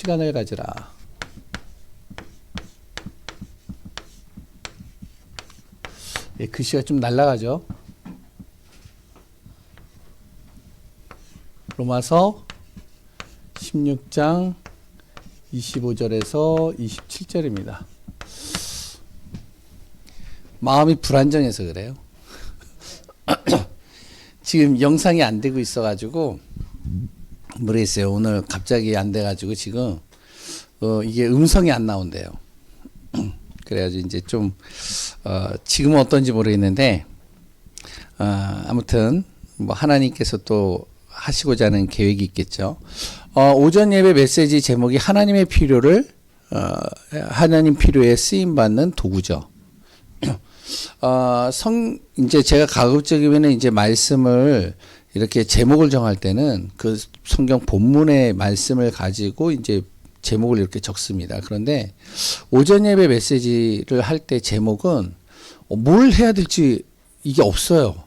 시간을 가지라. 예, 글씨가 좀 날아가죠. 로마서 16장 25절에서 27절입니다. 마음이 불안정해서 그래요. 지금 영상이 안 되고 있어가지고 모르겠어요. 오늘 갑자기 안 돼가지고 지금 이게 음성이 안 나온대요. 그래가지고 이제 좀 지금은 어떤지 모르겠는데 아무튼 뭐 하나님께서 또 하시고자 하는 계획이 있겠죠. 오전 예배 메시지 제목이 하나님의 필요를 하나님 필요에 쓰임 받는 도구죠. 이제 제가 가급적이면 이제 말씀을 이렇게 제목을 정할 때는 그 성경 본문의 말씀을 가지고 이제 제목을 이렇게 적습니다. 그런데 오전 예배 메시지를 할 때 제목은 뭘 해야 될지 이게 없어요.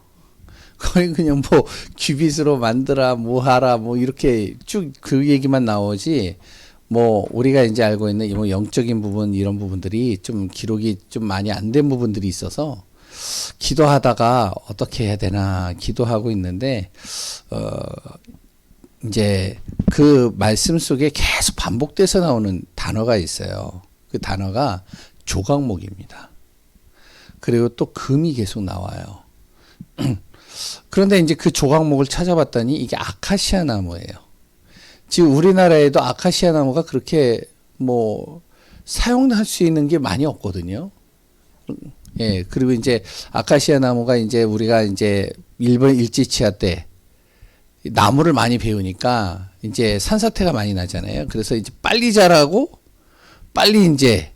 거의 그냥 뭐 큐빗으로 만들어 뭐 하라 뭐 이렇게 쭉 그 얘기만 나오지 뭐 우리가 이제 알고 있는 뭐 영적인 부분 이런 부분들이 좀 기록이 좀 많이 안 된 부분들이 있어서 기도하다가 어떻게 해야 되나 기도하고 있는데 이제 그 말씀 속에 계속 반복돼서 나오는 단어가 있어요. 그 단어가 조각목입니다. 그리고 또 금이 계속 나와요. 그런데 이제 그 조각목을 찾아봤더니 이게 아카시아 나무예요. 지금 우리나라에도 아카시아 나무가 그렇게 뭐 사용할 수 있는 게 많이 없거든요. 예, 그리고 이제 아카시아 나무가 이제 우리가 이제 일본 일제치하 때 나무를 많이 베우니까 이제 산사태가 많이 나잖아요. 그래서 이제 빨리 자라고 빨리 이제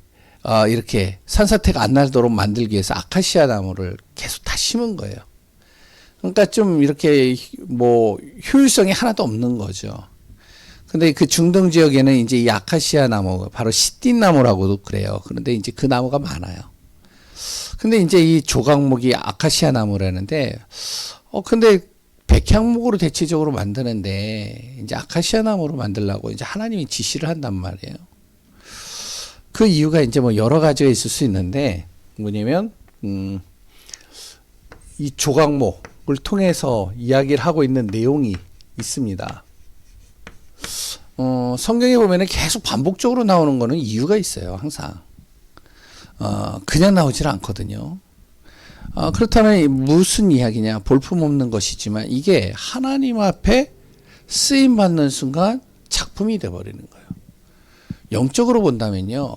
이렇게 산사태가 안 나도록 만들기 위해서 아카시아 나무를 계속 다 심은 거예요. 그러니까 좀 이렇게 뭐 효율성이 하나도 없는 거죠. 근데 그 중동 지역에는 이제 이 아카시아 나무, 바로 시띠 나무라고도 그래요. 그런데 이제 그 나무가 많아요. 근데 이제 이 조각목이 아카시아 나무라는데, 근데 백향목으로 대체적으로 만드는데, 이제 아카시아 나무로 만들려고 이제 하나님이 지시를 한단 말이에요. 그 이유가 이제 뭐 여러 가지가 있을 수 있는데, 뭐냐면, 이 조각목을 통해서 이야기를 하고 있는 내용이 있습니다. 성경에 보면은 계속 반복적으로 나오는 거는 이유가 있어요, 항상. 그냥 나오질 않거든요. 그렇다면 무슨 이야기냐? 볼품없는 것이지만 이게 하나님 앞에 쓰임받는 순간 작품이 돼버리는 거예요. 영적으로 본다면요,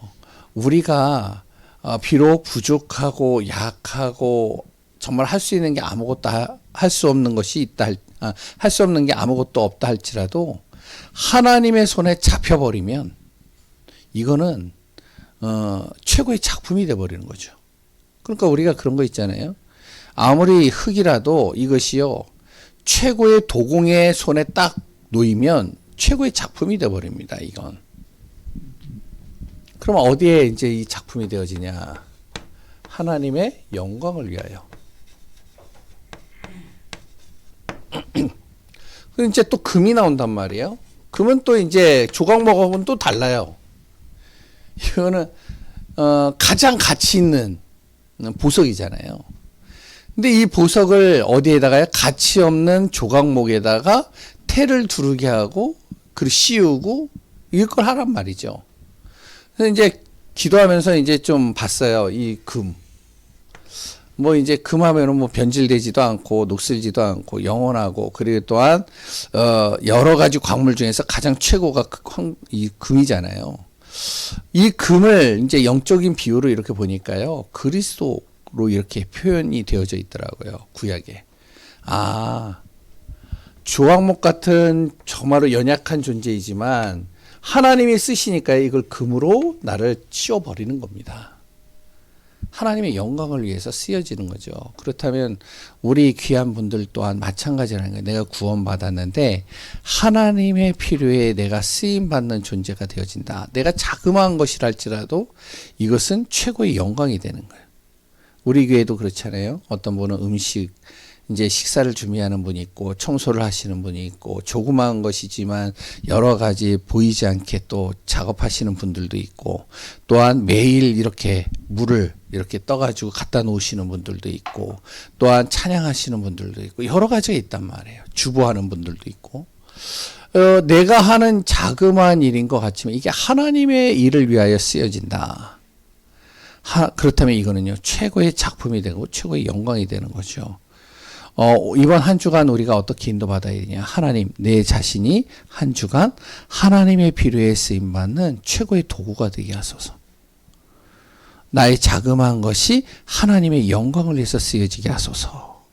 우리가 비록 부족하고 약하고 정말 할 수 있는 게 아무것도 할 수 없는 것이 있다 할 수 없는 게 아무것도 없다 할지라도 하나님의 손에 잡혀버리면 이거는 최고의 작품이 돼버리는 거죠. 그러니까 우리가 그런 거 있잖아요. 아무리 흙이라도 이것이요 최고의 도공의 손에 딱 놓이면 최고의 작품이 돼버립니다. 이건. 그럼 어디에 이제 이 작품이 되어지냐? 하나님의 영광을 위하여. 그럼 이제 또 금이 나온단 말이에요. 금은 또 이제 조각목하고는 또 달라요. 이거는 가장 가치 있는 보석이잖아요. 근데 이 보석을 어디에다가요? 가치 없는 조각목에다가 테를 두르게 하고 그리고 씌우고 이걸 하란 말이죠. 그래서 이제 기도하면서 이제 좀 봤어요. 이 금. 뭐 이제 금하면은 뭐 변질되지도 않고 녹슬지도 않고 영원하고, 그리고 또한 여러 가지 광물 중에서 가장 최고가 이 금이잖아요. 이 금을 이제 영적인 비유로 이렇게 보니까요, 그리스도로 이렇게 표현이 되어져 있더라고요, 구약에. 조각목 같은 정말로 연약한 존재이지만 하나님이 쓰시니까 이걸 금으로 나를 씌워버리는 겁니다. 하나님의 영광을 위해서 쓰여지는 거죠. 그렇다면 우리 귀한 분들 또한 마찬가지라는 거예요. 내가 구원받았는데 하나님의 필요에 내가 쓰임받는 존재가 되어진다. 내가 자그마한 것이랄지라도 이것은 최고의 영광이 되는 거예요. 우리 교회도 그렇잖아요. 어떤 분은 음식 이제 식사를 준비하는 분이 있고 청소를 하시는 분이 있고 조그마한 것이지만 여러 가지 보이지 않게 또 작업하시는 분들도 있고 또한 매일 이렇게 물을 이렇게 떠가지고 갖다 놓으시는 분들도 있고 또한 찬양하시는 분들도 있고 여러 가지가 있단 말이에요. 주부하는 분들도 있고 내가 하는 자그마한 일인 것 같지만 이게 하나님의 일을 위하여 쓰여진다. 그렇다면 이거는요 최고의 작품이 되고 최고의 영광이 되는 거죠. 이번 한 주간 우리가 어떻게 인도받아야 되냐. 하나님, 내 자신이 한 주간 하나님의 필요에 쓰임받는 최고의 도구가 되게 하소서. 나의 자그마한 것이 하나님의 영광을 위해서 쓰여지게 하소서.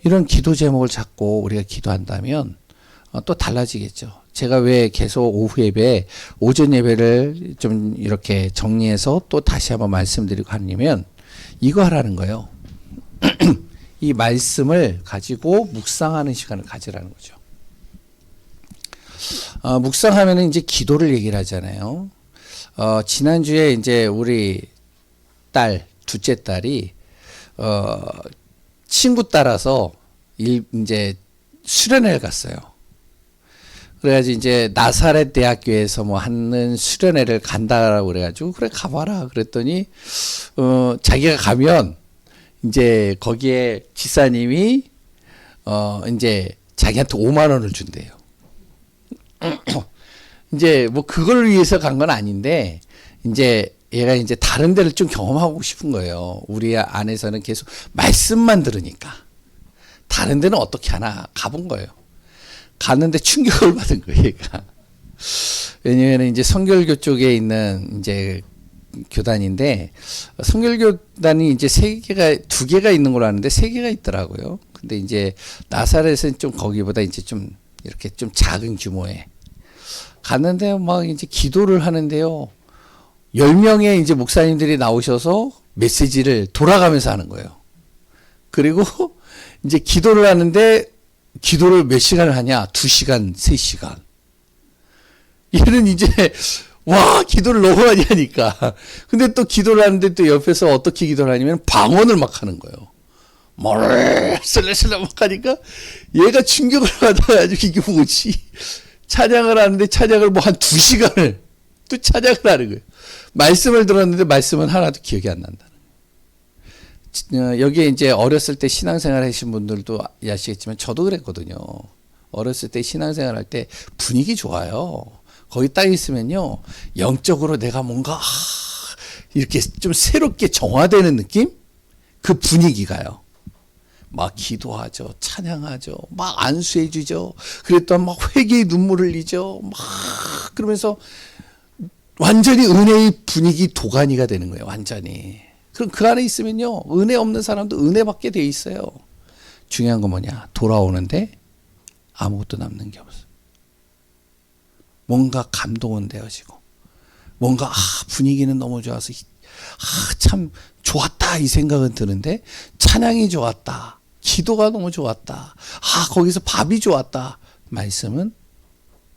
이런 기도 제목을 잡고 우리가 기도한다면 또 달라지겠죠. 제가 왜 계속 오후 예배, 오전 예배를 좀 이렇게 정리해서 또 다시 한번 말씀드리고 하냐면 이거 하라는 거예요. 이 말씀을 가지고 묵상하는 시간을 가지라는 거죠. 묵상하면은 이제 기도를 얘기를 하잖아요. 지난주에 이제 우리 딸, 둘째 딸이, 친구 따라서 이제 수련회를 갔어요. 그래가지고 이제 나사렛 대학교에서 뭐 하는 수련회를 간다라고 그래가지고 그래 가봐라 그랬더니, 자기가 가면 이제 거기에 지사님이 이제 자기한테 5만 원을 준대요. 이제 뭐 그걸 위해서 간 건 아닌데 이제 얘가 이제 다른 데를 좀 경험하고 싶은 거예요. 우리 안에서는 계속 말씀만 들으니까 다른 데는 어떻게 하나 가본 거예요. 갔는데 충격을 받은 거예요, 얘가. 왜냐면 이제 성결교 쪽에 있는 이제 교단인데 성결교단이 이제 두 개가 있는 걸로 아는데 세 개가 있더라고요. 근데 이제 나사렛은 좀 거기보다 이제 좀 이렇게 좀 작은 규모에 갔는데 막 이제 기도를 하는데요. 10명의 이제 목사님들이 나오셔서 메시지를 돌아가면서 하는 거예요. 그리고 이제 기도를 하는데 기도를 몇 시간을 하냐? 2시간, 3시간. 얘는 이제 와, 기도를 너무 많이 하니까. 근데 또 기도를 하는데 또 옆에서 어떻게 기도를 하냐면 방언을 막 하는 거예요. 뭘 슬레슬레 막 하니까 얘가 충격을 받아가지고 이게 뭐지? 찬양을 하는데 찬양을 뭐 한 2시간을 또 찬양을 하는 거예요. 말씀을 들었는데 말씀은 하나도 기억이 안 난다는 거예요. 여기에 이제 어렸을 때 신앙생활 하신 분들도 아시겠지만 저도 그랬거든요. 어렸을 때 신앙생활 할 때 분위기 좋아요. 거기 딱 있으면요, 영적으로 내가 뭔가, 이렇게 좀 새롭게 정화되는 느낌? 그 분위기가요. 막 기도하죠. 찬양하죠. 막 안수해주죠. 그랬더니 막 회개의 눈물을 흘리죠. 막, 그러면서 완전히 은혜의 분위기 도가니가 되는 거예요. 완전히. 그럼 그 안에 있으면요, 은혜 없는 사람도 은혜 받게 돼 있어요. 중요한 건 뭐냐? 돌아오는데 아무것도 남는 게 없어요. 뭔가 감동은 되어지고 뭔가 분위기는 너무 좋아서 참 좋았다 이 생각은 드는데 찬양이 좋았다, 기도가 너무 좋았다, 거기서 밥이 좋았다, 말씀은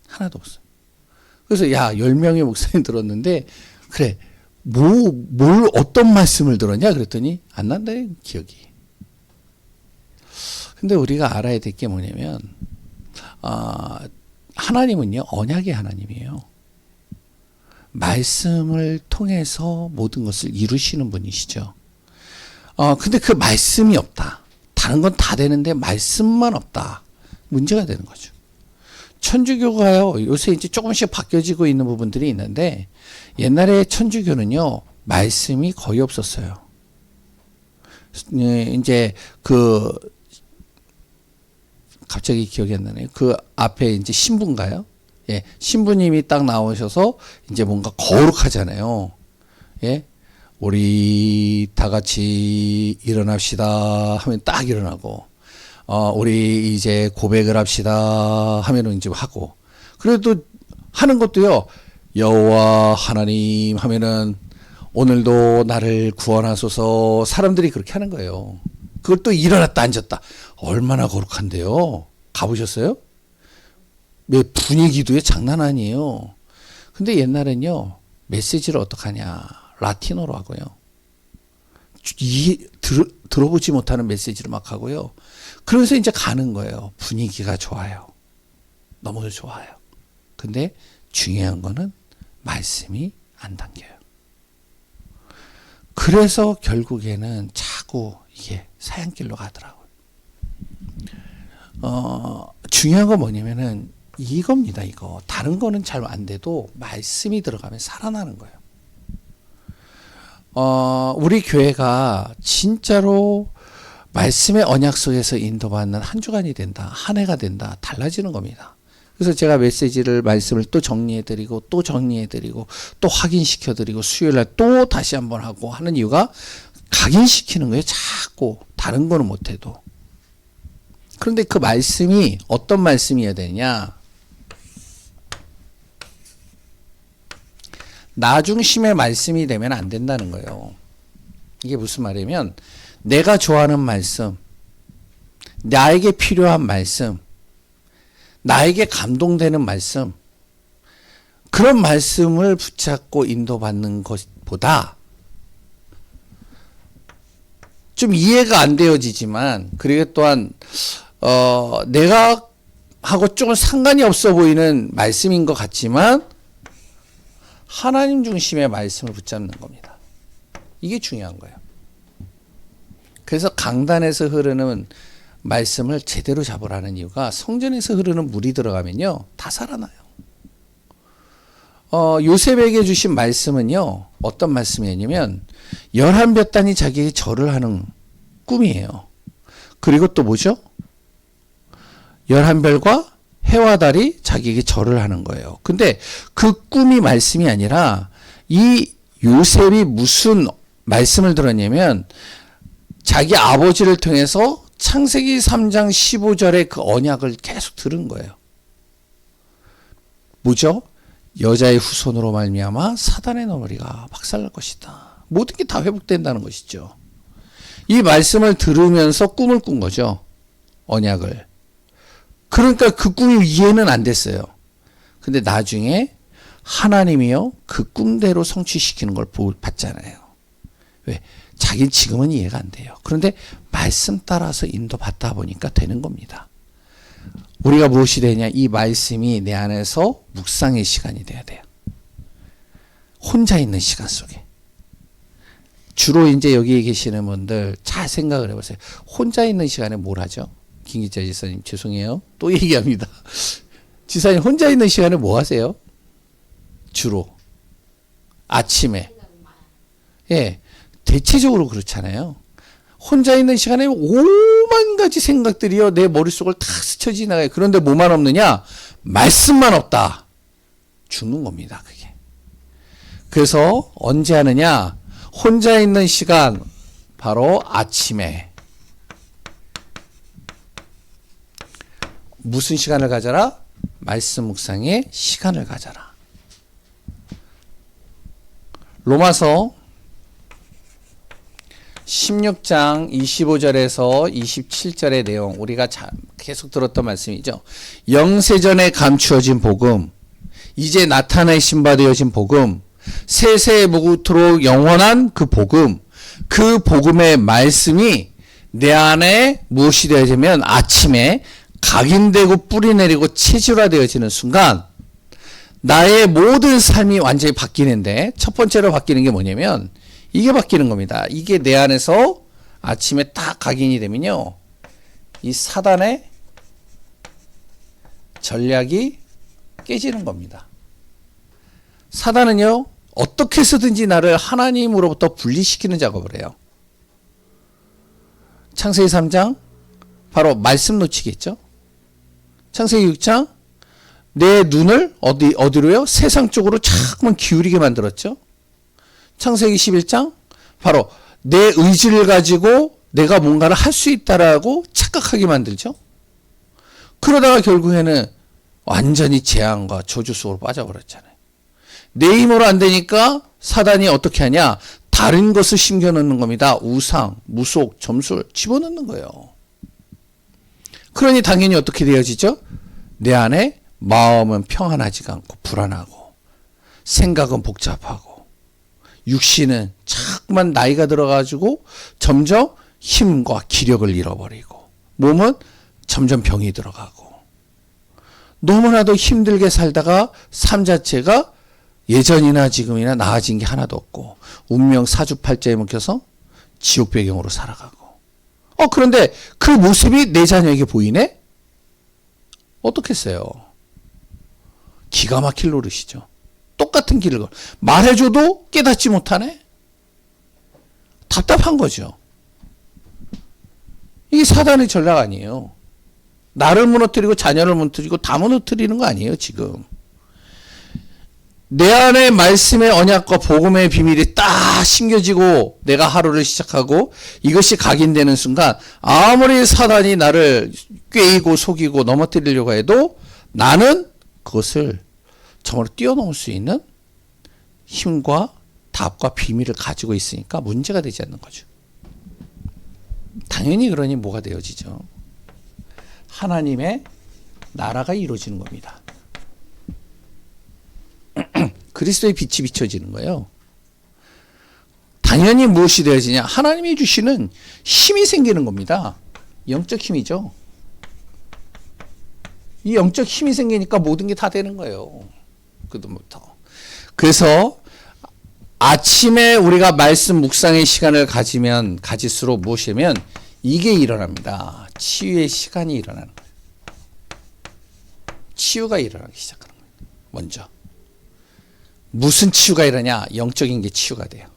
하나도 없어요. 그래서 10명의 목사님 들었는데 그래 뭘 어떤 말씀을 들었냐 그랬더니 안 난다 기억이. 근데 우리가 알아야 될 게 뭐냐면 하나님은요, 언약의 하나님이에요. 말씀을 통해서 모든 것을 이루시는 분이시죠. 근데 그 말씀이 없다. 다른 건 다 되는데 말씀만 없다. 문제가 되는 거죠. 천주교가요, 요새 이제 조금씩 바뀌어지고 있는 부분들이 있는데, 옛날에 천주교는요, 말씀이 거의 없었어요. 이제 갑자기 기억이 안 나네요. 그 앞에 이제 신부인가요? 예, 신부님이 딱 나오셔서 이제 뭔가 거룩하잖아요. 예, 우리 다 같이 일어납시다 하면 딱 일어나고, 우리 이제 고백을 합시다 하면은 이제 하고, 그래도 하는 것도요, 여호와 하나님 하면은 오늘도 나를 구원하소서, 사람들이 그렇게 하는 거예요. 그걸 또 일어났다 앉았다. 얼마나 거룩한데요. 가보셨어요? 분위기도요 장난 아니에요. 근데 옛날엔요, 메시지를 어떡하냐, 라틴어로 하고요. 들어보지 못하는 메시지를 막 하고요. 그래서 이제 가는 거예요. 분위기가 좋아요. 너무 좋아요. 근데 중요한 거는 말씀이 안 당겨요. 그래서 결국에는 자꾸 이게 사양길로 가더라고요. 중요한 건 뭐냐면은 이겁니다, 이거. 다른 거는 잘 안 돼도 말씀이 들어가면 살아나는 거예요. 우리 교회가 진짜로 말씀의 언약 속에서 인도받는 한 주간이 된다, 한 해가 된다, 달라지는 겁니다. 그래서 제가 메시지를, 말씀을 또 정리해드리고, 또 정리해드리고, 또 확인시켜드리고, 수요일날 또 다시 한번 하고 하는 이유가 각인시키는 거예요, 자꾸. 다른 거는 못해도. 그런데 그 말씀이 어떤 말씀이어야 되냐? 나 중심의 말씀이 되면 안 된다는 거예요. 이게 무슨 말이냐면 내가 좋아하는 말씀, 나에게 필요한 말씀, 나에게 감동되는 말씀, 그런 말씀을 붙잡고 인도받는 것보다 좀 이해가 안 되어지지만, 그리고 또한 내가 하고 조금 상관이 없어 보이는 말씀인 것 같지만 하나님 중심의 말씀을 붙잡는 겁니다. 이게 중요한 거예요. 그래서 강단에서 흐르는 말씀을 제대로 잡으라는 이유가 성전에서 흐르는 물이 들어가면요 다 살아나요. 요셉에게 주신 말씀은요 어떤 말씀이었냐면 11볕단이 자기에게 절을 하는 꿈이에요. 그리고 또 뭐죠? 11별과 해와 달이 자기에게 절을 하는 거예요. 근데 그 꿈이 말씀이 아니라 이 요셉이 무슨 말씀을 들었냐면 자기 아버지를 통해서 창세기 3장 15절의 그 언약을 계속 들은 거예요. 뭐죠? 여자의 후손으로 말미암아 사단의 너머리가 박살날 것이다. 모든 게 다 회복된다는 것이죠. 이 말씀을 들으면서 꿈을 꾼 거죠. 언약을. 그러니까 그 꿈이 이해는 안 됐어요. 근데 나중에 하나님이요 그 꿈대로 성취시키는 걸 봤잖아요. 왜? 자기는 지금은 이해가 안 돼요. 그런데 말씀 따라서 인도받다 보니까 되는 겁니다. 우리가 무엇이 되냐? 이 말씀이 내 안에서 묵상의 시간이 돼야 돼요. 혼자 있는 시간 속에. 주로 이제 여기 계시는 분들 잘 생각을 해보세요. 혼자 있는 시간에 뭘 하죠? 김기자 지사님 죄송해요. 또 얘기합니다. 지사님 혼자 있는 시간에 뭐 하세요? 주로 아침에. 예, 대체적으로 그렇잖아요. 혼자 있는 시간에 오만 가지 생각들이요 내 머릿속을 다 스쳐 지나가요. 그런데 뭐만 없느냐? 말씀만 없다. 죽는 겁니다. 그게. 그래서 언제 하느냐? 혼자 있는 시간 바로 아침에. 무슨 시간을 가져라? 말씀 묵상의 시간을 가져라. 로마서 16장 25절에서 27절의 내용 우리가 계속 들었던 말씀이죠. 영세전에 감추어진 복음, 이제 나타내신 바 되어진 복음, 세세 무구토록 영원한 그 복음, 그 복음의 말씀이 내 안에 무엇이 되어지면 아침에 각인되고 뿌리내리고 체질화되어지는 순간 나의 모든 삶이 완전히 바뀌는데 첫 번째로 바뀌는 게 뭐냐면 이게 바뀌는 겁니다. 이게 내 안에서 아침에 딱 각인이 되면요 이 사단의 전략이 깨지는 겁니다. 사단은요 어떻게 해서든지 나를 하나님으로부터 분리시키는 작업을 해요. 창세기 3장 바로 말씀 놓치겠죠. 창세기 6장 내 눈을 어디로요? 세상 쪽으로 자꾸만 기울이게 만들었죠. 창세기 11장 바로 내 의지를 가지고 내가 뭔가를 할 수 있다라고 착각하게 만들죠. 그러다가 결국에는 완전히 재앙과 저주 속으로 빠져버렸잖아요. 내 힘으로 안 되니까 사단이 어떻게 하냐? 다른 것을 심겨넣는 겁니다. 우상, 무속, 점술 집어넣는 거예요. 그러니 당연히 어떻게 되어지죠? 내 안에 마음은 평안하지가 않고 불안하고 생각은 복잡하고 육신은 자꾸만 나이가 들어가지고 점점 힘과 기력을 잃어버리고 몸은 점점 병이 들어가고 너무나도 힘들게 살다가 삶 자체가 예전이나 지금이나 나아진 게 하나도 없고 운명 사주팔자에 묶여서 지옥 배경으로 살아가고 그런데 그 모습이 내 자녀에게 보이네? 어떻겠어요? 기가 막힐 노릇이죠. 똑같은 길을 말해줘도 깨닫지 못하네? 답답한 거죠. 이게 사단의 전략 아니에요. 나를 무너뜨리고 자녀를 무너뜨리고 다 무너뜨리는 거 아니에요, 지금. 내 안에 말씀의 언약과 복음의 비밀이 딱 심겨지고 내가 하루를 시작하고 이것이 각인되는 순간 아무리 사단이 나를 꿰이고 속이고 넘어뜨리려고 해도 나는 그것을 정말로 뛰어넘을 수 있는 힘과 답과 비밀을 가지고 있으니까 문제가 되지 않는 거죠. 당연히 그러니 뭐가 되어지죠? 하나님의 나라가 이루어지는 겁니다. 그리스도의 빛이 비춰지는 거예요. 당연히 무엇이 되어지냐? 하나님이 주시는 힘이 생기는 겁니다. 영적 힘이죠. 이 영적 힘이 생기니까 모든 게 다 되는 거예요. 그부터. 그래서 아침에 우리가 말씀 묵상의 시간을 가질수록 무엇이냐면 이게 일어납니다. 치유의 시간이 일어나는 거예요. 치유가 일어나기 시작하는 거예요. 먼저. 무슨 치유가 일어나냐? 영적인 게 치유가 돼요.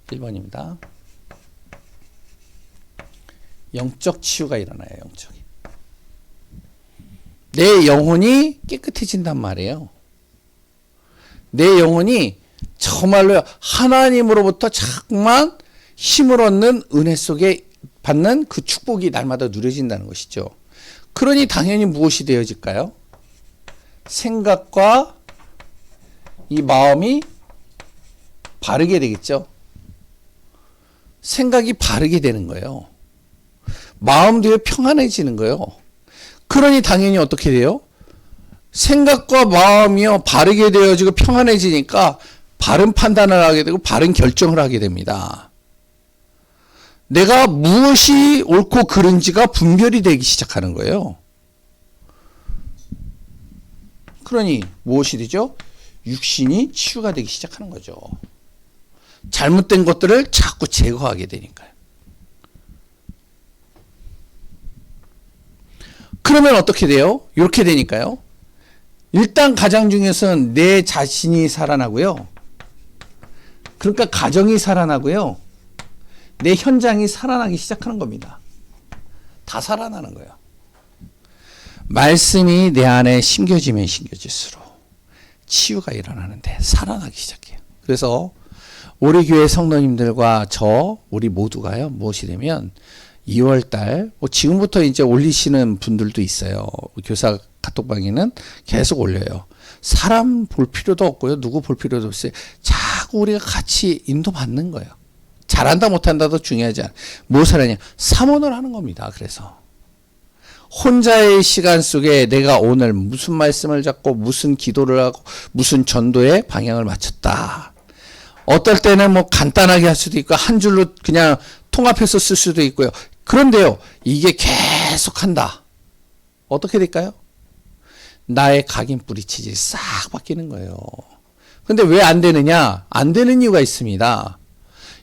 1번입니다. 영적 치유가 일어나요. 영적인. 내 영혼이 깨끗해진단 말이에요. 내 영혼이 정말로 하나님으로부터 자꾸만 힘을 얻는 은혜 속에 받는 그 축복이 날마다 누려진다는 것이죠. 그러니 당연히 무엇이 되어질까요? 생각과 이 마음이 바르게 되겠죠. 생각이 바르게 되는 거예요. 마음도 평안해지는 거예요. 그러니 당연히 어떻게 돼요? 생각과 마음이요 바르게 되어지고 평안해지니까 바른 판단을 하게 되고 바른 결정을 하게 됩니다. 내가 무엇이 옳고 그른지가 분별이 되기 시작하는 거예요. 그러니 무엇이 되죠? 육신이 치유가 되기 시작하는 거죠. 잘못된 것들을 자꾸 제거하게 되니까요. 그러면 어떻게 돼요? 이렇게 되니까요. 일단 가장 중요해서는 내 자신이 살아나고요. 그러니까 가정이 살아나고요. 내 현장이 살아나기 시작하는 겁니다. 다 살아나는 거예요. 말씀이 내 안에 심겨지면 심겨질수록 치유가 일어나는데 살아나기 시작해요. 그래서 우리 교회 성도님들과 우리 모두가요, 무엇이 되면 2월달, 지금부터 이제 올리시는 분들도 있어요. 교사 카톡방에는 계속 올려요. 사람 볼 필요도 없고요. 누구 볼 필요도 없어요. 자꾸 우리가 같이 인도받는 거예요. 잘한다 못한다도 중요하지 않아요. 무엇을 하냐? 사모를 하는 겁니다. 그래서 혼자의 시간 속에 내가 오늘 무슨 말씀을 잡고 무슨 기도를 하고 무슨 전도에 방향을 맞췄다. 어떨 때는 뭐 간단하게 할 수도 있고 한 줄로 그냥 통합해서 쓸 수도 있고요. 그런데요, 이게 계속 한다. 어떻게 될까요? 나의 각인뿌리 체질이 싹 바뀌는 거예요. 근데 왜 안 되느냐? 안 되는 이유가 있습니다.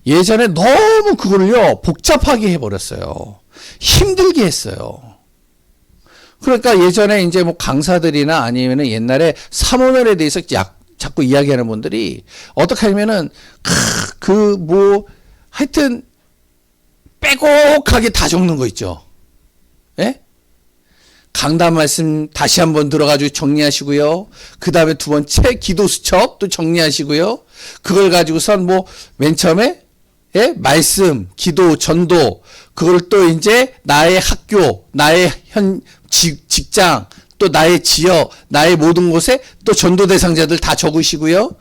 예전에 너무 그걸요, 복잡하게 해버렸어요. 힘들게 했어요. 그러니까 예전에 이제 뭐 강사들이나 아니면은 옛날에 사모널에 대해서 자꾸 이야기하는 분들이 어떻게 하냐면은, 하여튼, 빼곡하게 다 적는 거 있죠. 예? 강단 말씀 다시 한번 들어가지고 정리하시고요. 그 다음에 두 번째 기도 수첩 또 정리하시고요. 그걸 가지고선 맨 처음에, 예? 말씀, 기도, 전도, 그걸 또 이제 나의 학교, 나의 직장, 또 나의 지역, 나의 모든 곳에 또 전도 대상자들 다 적으시고요.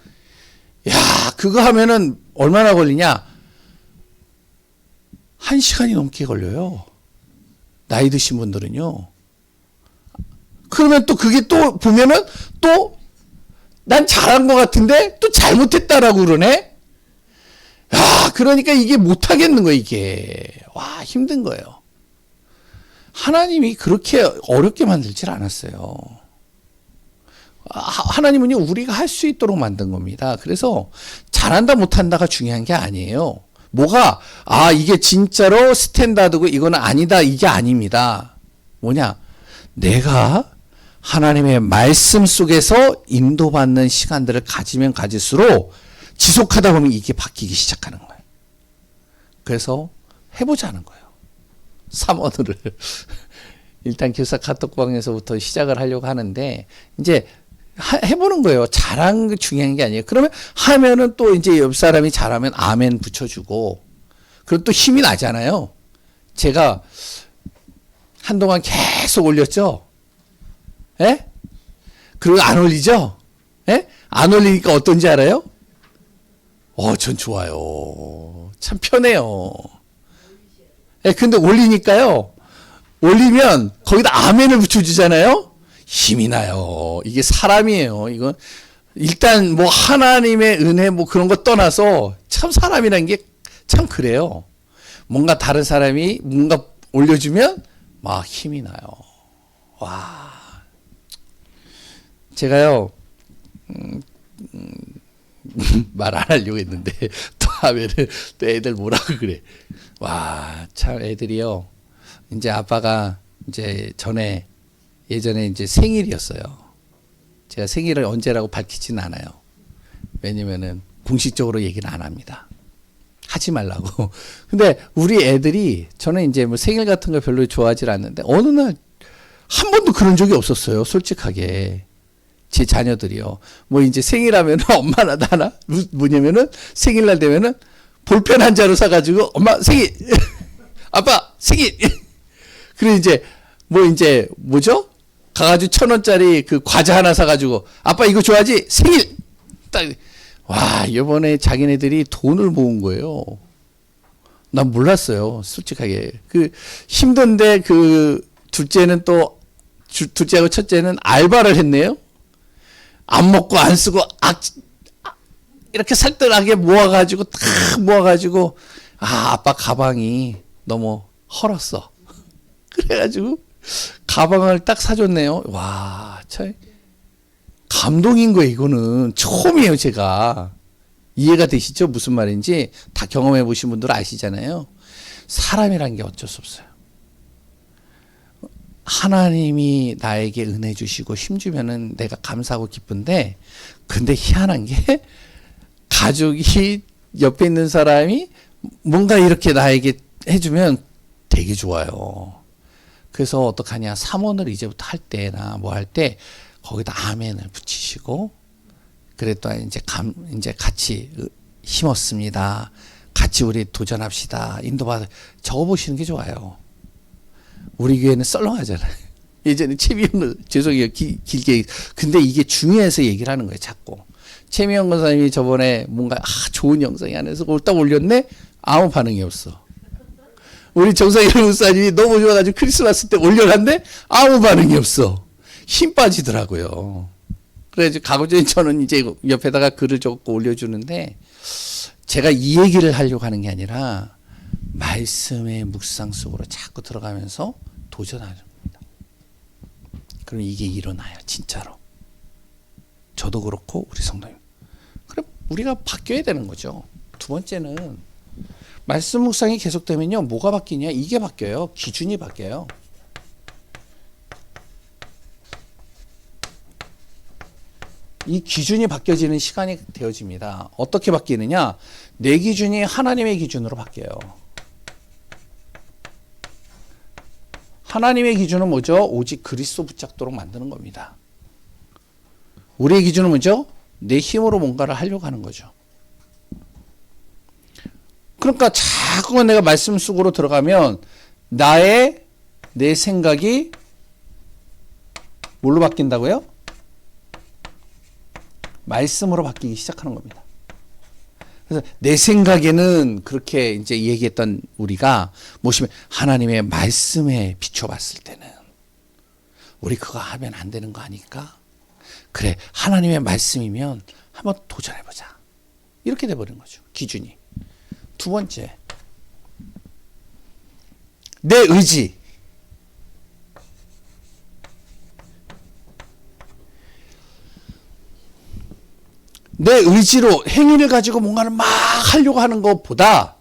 야, 그거 하면은 얼마나 걸리냐? 1시간이 넘게 걸려요. 나이 드신 분들은요. 그러면 또 그게 또 보면은 또 난 잘한 것 같은데 또 잘못했다라고 그러네? 야, 그러니까 이게 못하겠는 거예요, 이게. 와, 힘든 거예요. 하나님이 그렇게 어렵게 만들질 않았어요. 하나님은요, 우리가 할 수 있도록 만든 겁니다. 그래서 잘한다 못한다가 중요한 게 아니에요. 뭐가 이게 진짜로 스탠다드고 이거는 아니다, 이게 아닙니다. 뭐냐, 내가 하나님의 말씀 속에서 인도받는 시간들을 가지면 가질수록 지속하다 보면 이게 바뀌기 시작하는 거예요. 그래서 해보자는 거예요. 3원을 일단 교사 카톡방에서부터 시작을 하려고 하는데, 이제 해보는 거예요. 잘한 게 중요한 게 아니에요. 그러면 하면은 또 이제 옆 사람이 잘하면 아멘 붙여주고, 그리고 또 힘이 나잖아요. 제가 한동안 계속 올렸죠. 예? 그리고 안 올리죠? 예? 안 올리니까 어떤지 알아요? 전 좋아요. 참 편해요. 예, 근데 올리니까요. 올리면 거기다 아멘을 붙여주잖아요. 힘이 나요. 이게 사람이에요. 이건 일단 뭐 하나님의 은혜 뭐 그런 거 떠나서 참 사람이라는 게 참 그래요. 뭔가 다른 사람이 뭔가 올려주면 막 힘이 나요. 와. 제가요, 말 안 하려고 했는데, 또 하면은, 또 애들 뭐라고 그래. 와, 참 애들이요. 이제 아빠가 이제 예전에 이제 생일이었어요. 제가 생일을 언제라고 밝히지는 않아요. 왜냐면은 공식적으로 얘기는 안 합니다. 하지 말라고. 근데 우리 애들이, 저는 이제 뭐 생일 같은 거 별로 좋아하지 않는데, 어느 날 한 번도 그런 적이 없었어요. 솔직하게. 제 자녀들이요. 뭐 이제 생일하면 엄마나 나나 뭐냐면은 생일날 되면은 볼펜 한 자루 사가지고 엄마 생일, 아빠 생일. 그리고 이제 뭐죠? 가가지고 1,000원짜리 그 과자 하나 사가지고 아빠 이거 좋아하지? 생일. 딱. 와, 이번에 자기네들이 돈을 모은 거예요. 난 몰랐어요. 솔직하게. 그 힘든데 그 둘째하고 첫째는 알바를 했네요. 안 먹고 안 쓰고 이렇게 살뜰하게 모아가지고 아빠 가방이 너무 헐었어. 그래가지고 가방을 딱 사줬네요. 와, 참 감동인 거예요. 이거는 처음이에요. 제가 이해가 되시죠? 무슨 말인지 다 경험해 보신 분들은 아시잖아요. 사람이란 게 어쩔 수 없어요. 하나님이 나에게 은혜 주시고 힘 주면은 내가 감사하고 기쁜데, 근데 희한한 게 가족이 옆에 있는 사람이 뭔가 이렇게 나에게 해주면 되게 좋아요. 그래서 어떡하냐, 3원을 이제부터 할 때나 뭐 할 때 거기다 아멘을 붙이시고, 그랬더니 이제 같이 힘었습니다. 같이 우리 도전합시다. 인도받아 적어보시는 게 좋아요. 우리 교회는 썰렁하잖아요. 예전에 최미영, 죄송해요. 길게. 근데 이게 중요해서 얘기를 하는 거예요. 자꾸. 최미영 권사님이 저번에 뭔가 좋은 영상이 안에서 딱 올렸네? 아무 반응이 없어. 우리 정상일 목사님이 너무 좋아가지고 크리스마스 때 올려놨는데 아무 반응이 없어. 힘 빠지더라고요. 그래서 가고 전에 저는 이제 옆에다가 글을 적고 올려주는데, 제가 이 얘기를 하려고 하는 게 아니라 말씀의 묵상 속으로 자꾸 들어가면서 도전하는 겁니다. 그럼 이게 일어나요. 진짜로. 저도 그렇고 우리 성도님. 그럼 우리가 바뀌어야 되는 거죠. 두 번째는 말씀 묵상이 계속되면요. 뭐가 바뀌냐? 이게 바뀌어요. 기준이 바뀌어요. 이 기준이 바뀌어지는 시간이 되어집니다. 어떻게 바뀌느냐? 내 기준이 하나님의 기준으로 바뀌어요. 하나님의 기준은 뭐죠? 오직 그리스도 붙잡도록 만드는 겁니다. 우리의 기준은 뭐죠? 내 힘으로 뭔가를 하려고 하는 거죠. 그러니까 자꾸만 내가 말씀 속으로 들어가면 내 생각이 뭘로 바뀐다고요? 말씀으로 바뀌기 시작하는 겁니다. 그래서 내 생각에는 그렇게 이제 얘기했던 우리가 뭐시면 하나님의 말씀에 비춰봤을 때는 우리 그거 하면 안 되는 거 아닐까? 그래, 하나님의 말씀이면 한번 도전해보자. 이렇게 돼버린 거죠. 기준이. 두 번째, 내 의지. 내 의지로 행위를 가지고 뭔가를 막 하려고 하는 것보다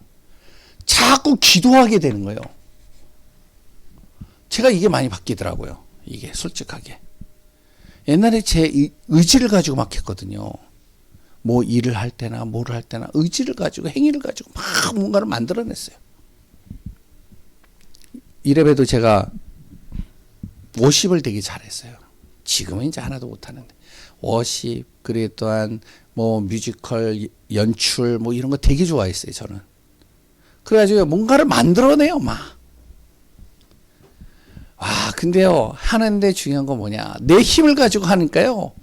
자꾸 기도하게 되는 거예요. 제가 이게 많이 바뀌더라고요. 이게 솔직하게. 옛날에 제 의지를 가지고 막 했거든요. 뭐 일을 할 때나 뭐를 할 때나 의지를 가지고 행위를 가지고 막 뭔가를 만들어냈어요. 이래봬도 제가 워십을 되게 잘했어요. 지금은 이제 하나도 못하는데 워십 그리고 또한 뭐 뮤지컬 연출 뭐 이런 거 되게 좋아했어요. 저는. 그래가지고 뭔가를 만들어내요 막. 와 근데요 하는데 중요한 건 뭐냐 내 힘을 가지고 하니까요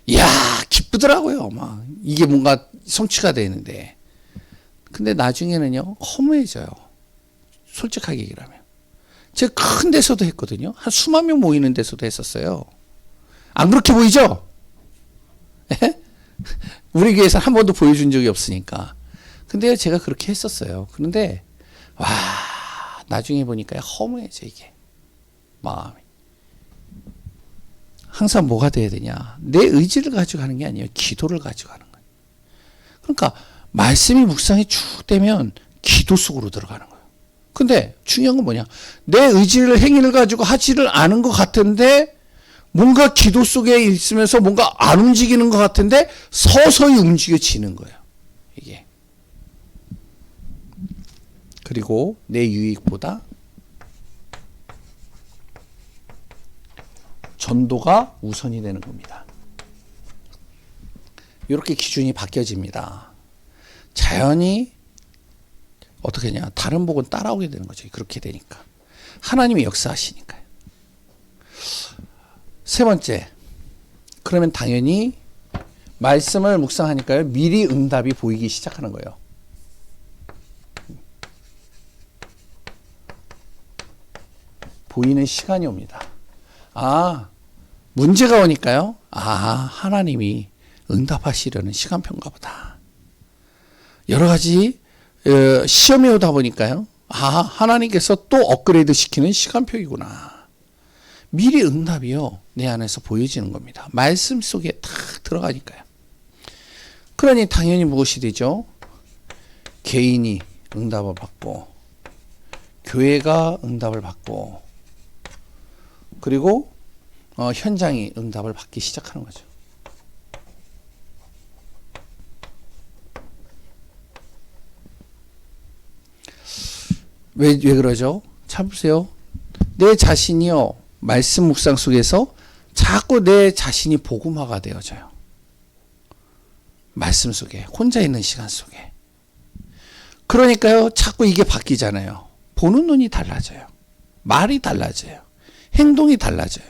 이야 기쁘더라고요. 막 이게 뭔가 성취가 되는데 근데 나중에는요 허무해져요. 솔직하게 얘기하면 제가 큰 데서도 했거든요. 한 수만 명 모이는 데서도 했었어요. 안 그렇게 보이죠? 우리 교회에서 한 번도 보여준 적이 없으니까. 근데 제가 그렇게 했었어요. 그런데 와 나중에 보니까 허무해져 이게 마음이. 항상 뭐가 돼야 되냐 내 의지를 가지고 하는 게 아니에요. 기도를 가지고 하는 거예요. 그러니까 말씀이 묵상이 쭉 되면 기도 속으로 들어가는 거예요. 근데 중요한 건 뭐냐 내 의지를 행위를 가지고 하지를 않은 것 같은데 뭔가 기도 속에 있으면서 뭔가 안 움직이는 것 같은데 서서히 움직여지는 거예요. 이게. 그리고 내 유익보다 전도가 우선이 되는 겁니다. 이렇게 기준이 바뀌어집니다. 자연히 어떻게 하냐 다른 복은 따라오게 되는 거죠. 그렇게 되니까. 하나님이 역사하시니까요. 세 번째, 그러면 당연히 말씀을 묵상하니까요. 미리 응답이 보이기 시작하는 거예요. 보이는 시간이 옵니다. 아, 문제가 오니까요. 아, 하나님이 응답하시려는 시간표인가 보다. 여러 가지 시험이 오다 보니까요. 아, 하나님께서 또 업그레이드 시키는 시간표이구나. 미리 응답이요. 내 안에서 보여지는 겁니다. 말씀 속에 탁 들어가니까요. 그러니 당연히 무엇이 되죠? 개인이 응답을 받고 교회가 응답을 받고 그리고 현장이 응답을 받기 시작하는 거죠. 왜 그러죠? 참으세요. 내 자신이요. 말씀 묵상 속에서 자꾸 내 자신이 복음화가 되어져요. 말씀 속에 혼자 있는 시간 속에. 그러니까요. 자꾸 이게 바뀌잖아요. 보는 눈이 달라져요. 말이 달라져요. 행동이 달라져요.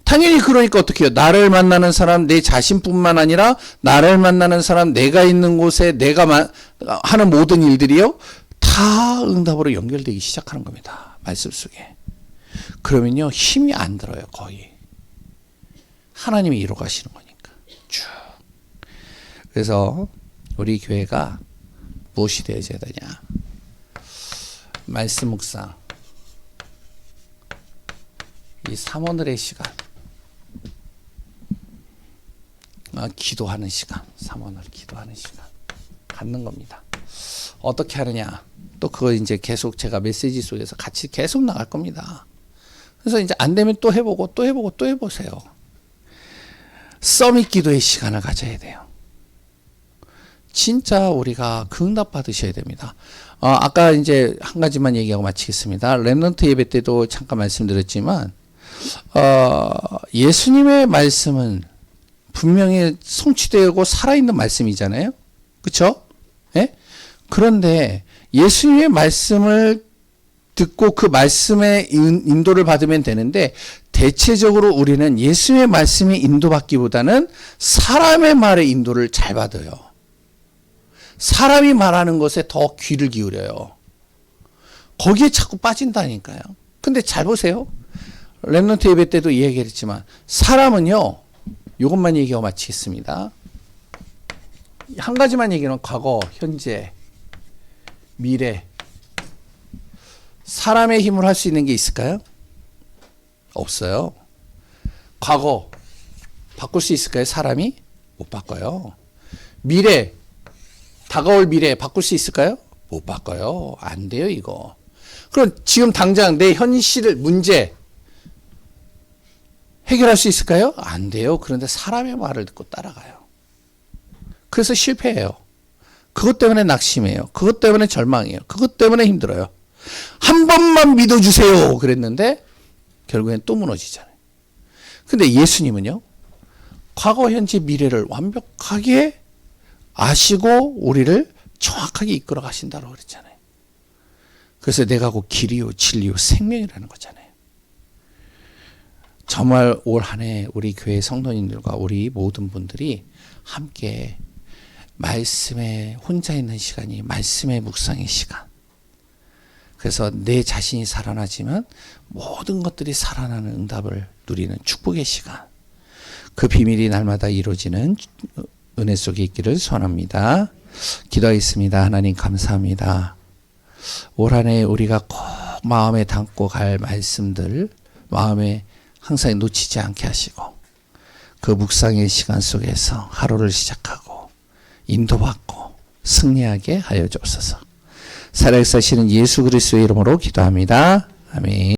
당연히 그러니까 어떻게 해요? 나를 만나는 사람, 내 자신뿐만 아니라 나를 만나는 사람, 내가 있는 곳에 내가 하는 모든 일들이요. 다 응답으로 연결되기 시작하는 겁니다. 말씀 속에. 그러면요. 힘이 안 들어요. 거의. 하나님이 이루어 가시는 거니까. 쭉. 그래서 우리 교회가 무엇이 되어야 되냐. 말씀 묵상. 이 삼오늘의 시간. 기도하는 시간. 삼오늘 기도하는 시간. 갖는 겁니다. 어떻게 하느냐. 또 그거 이제 계속 제가 메시지 속에서 같이 계속 나갈 겁니다. 그래서 이제 안 되면 또 해보고 또 해보고 또 해보세요. 서밋 기도의 시간을 가져야 돼요. 진짜 우리가 그 응답 받으셔야 됩니다. 아까 이제 한 가지만 얘기하고 마치겠습니다. 렘넌트 예배 때도 잠깐 말씀드렸지만 예수님의 말씀은 분명히 성취되고 살아있는 말씀이잖아요. 그렇죠? 예? 그런데 예수님의 말씀을 듣고 그 말씀의 인도를 받으면 되는데 대체적으로 우리는 예수님의 말씀이 인도받기보다는 사람의 말의 인도를 잘 받아요. 사람이 말하는 것에 더 귀를 기울여요. 거기에 자꾸 빠진다니까요. 근데 잘 보세요. 렘넌트 예배 때도 얘기했지만 사람은요. 이것만 얘기하고 마치겠습니다. 한 가지만 얘기하면 과거, 현재, 미래. 사람의 힘으로 할 수 있는 게 있을까요? 없어요. 과거 바꿀 수 있을까요? 사람이? 못 바꿔요. 미래, 다가올 미래 바꿀 수 있을까요? 못 바꿔요. 안 돼요, 이거. 그럼 지금 당장 내 현실 문제 해결할 수 있을까요? 안 돼요. 그런데 사람의 말을 듣고 따라가요. 그래서 실패해요. 그것 때문에 낙심해요. 그것 때문에 절망해요. 그것 때문에 힘들어요. 한 번만 믿어주세요. 그랬는데 결국엔 또 무너지잖아요. 근데 예수님은요, 과거, 현재, 미래를 완벽하게 아시고 우리를 정확하게 이끌어 가신다고 그랬잖아요. 그래서 내가 곧 길이요, 진리요, 생명이라는 거잖아요. 정말 올 한 해 우리 교회 성도님들과 우리 모든 분들이 함께 말씀에 혼자 있는 시간이 말씀의 묵상의 시간. 그래서 내 자신이 살아나지만 모든 것들이 살아나는 응답을 누리는 축복의 시간. 그 비밀이 날마다 이루어지는 은혜 속에 있기를 소원합니다. 기도하겠습니다. 하나님 감사합니다. 올 한 해 우리가 꼭 마음에 담고 갈 말씀들 마음에 항상 놓치지 않게 하시고 그 묵상의 시간 속에서 하루를 시작하고 인도받고 승리하게 하여 주옵소서. 살아계시는 예수 그리스도의 이름으로 기도합니다. 아멘.